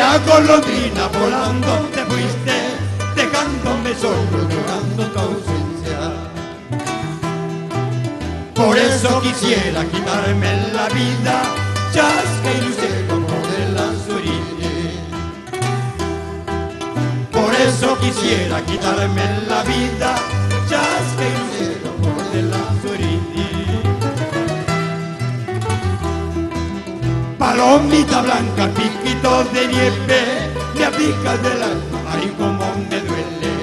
la golondrina volando te fuiste, dejándome solo, llorando tu ausencia. Por eso quisiera quitarme la vida, chasca y lucero por las orillas. Por eso quisiera quitarme la vida, chasca y lucero por las orillas. Palomita blanca, piquito de nieve, me aplicas del alma, ay como me duele.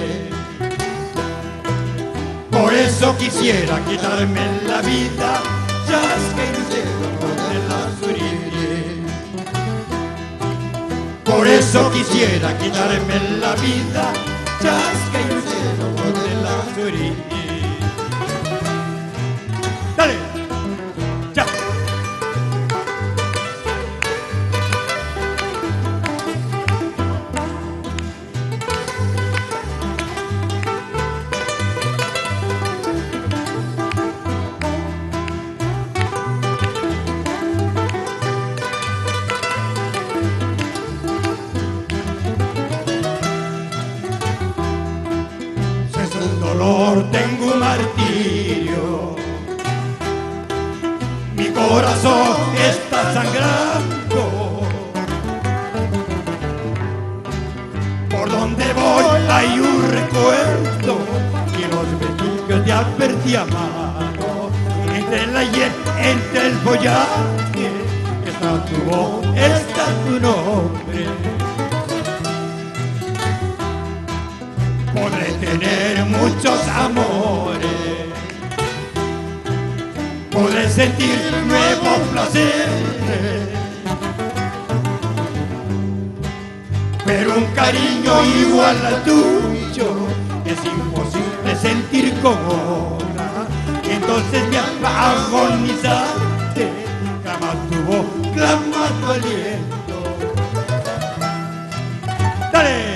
Por eso quisiera quitarme la vida, chasca y lucero por las orillas. Por eso quisiera quitarme la vida, chasca y lucero por las orillas. Dale, ya. Tengo un martirio, mi corazón está sangrando. Por donde voy hay un recuerdo y los vestigios de haberte amado. Entre la hiel, entre el follaje, está tu voz, está tu nombre. Podré tener muchos amores, podré sentir nuevos placeres, pero un cariño igual al tuyo es imposible sentir con otra. Entonces mi alma agonizante clama tu voz, clama tu aliento. ¡Dale!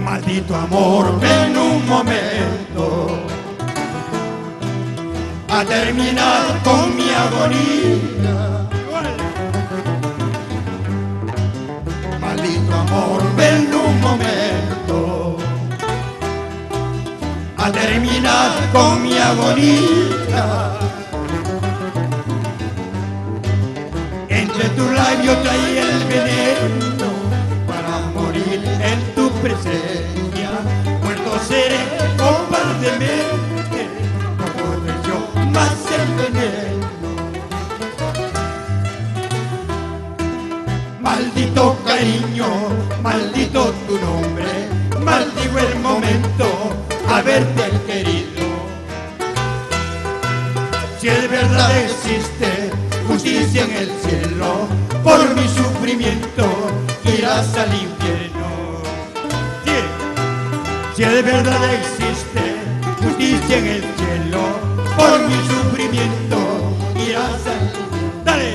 Maldito amor, en un momento a terminar con mi agonía. Maldito amor, ven un momento a terminar con mi agonía. Entre tus labios traí el veneno para morir en tu presencia. Muerto seré cobardemente, no podré yo más el veneno. Maldito cariño, maldito tu nombre, maldigo el momento haberte querido. Si es verdad existe justicia en el cielo, por mi sufrimiento irás al infierno. Si de verdad existe justicia en el cielo, por mi sufrimiento irás al infierno. ¡Dale!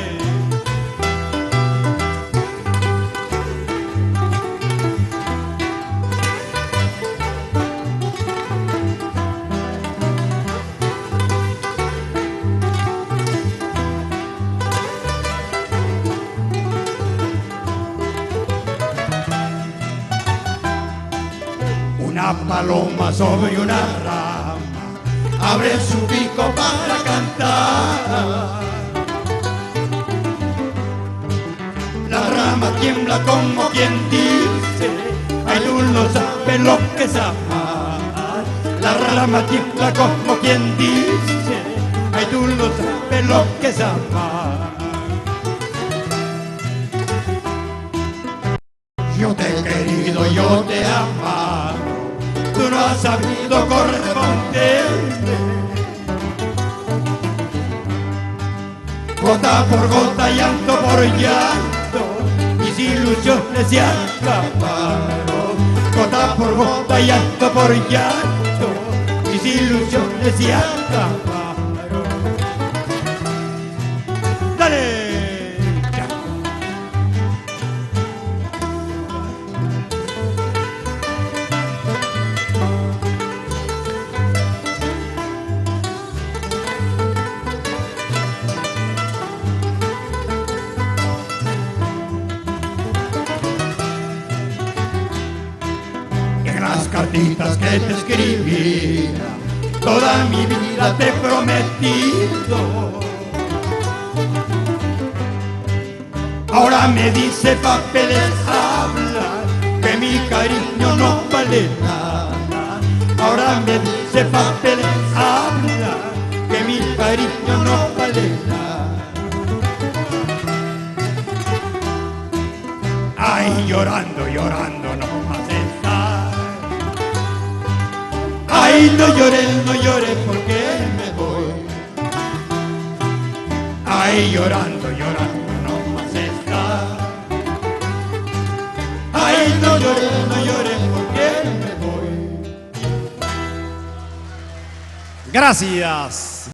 Una paloma sobre una rama abre su pico para cantar. La rama tiembla como quien dice, ay tú no sabes lo que es amar. La rama tiembla como quien dice, ay tú no sabes lo que es amar. Yo te he querido, yo te he amado, tú no has sabido corresponderme. Gota por gota, llanto por llanto, mis ilusiones se acabaron. Gota por gota, llanto por llanto, mis ilusiones se acabaron. ¡Dale! Las cartitas que te escribía, toda mi vida te he prometido. Ahora me dice papeles habla que mi cariño no vale nada. Ahora me dice papeles habla que mi cariño no vale nada. Ay, llorando, llorando no más estar. Ay, no llores porque me voy. Ay, llorando, llorando no más estar. Ay, no llores porque me voy. Gracias.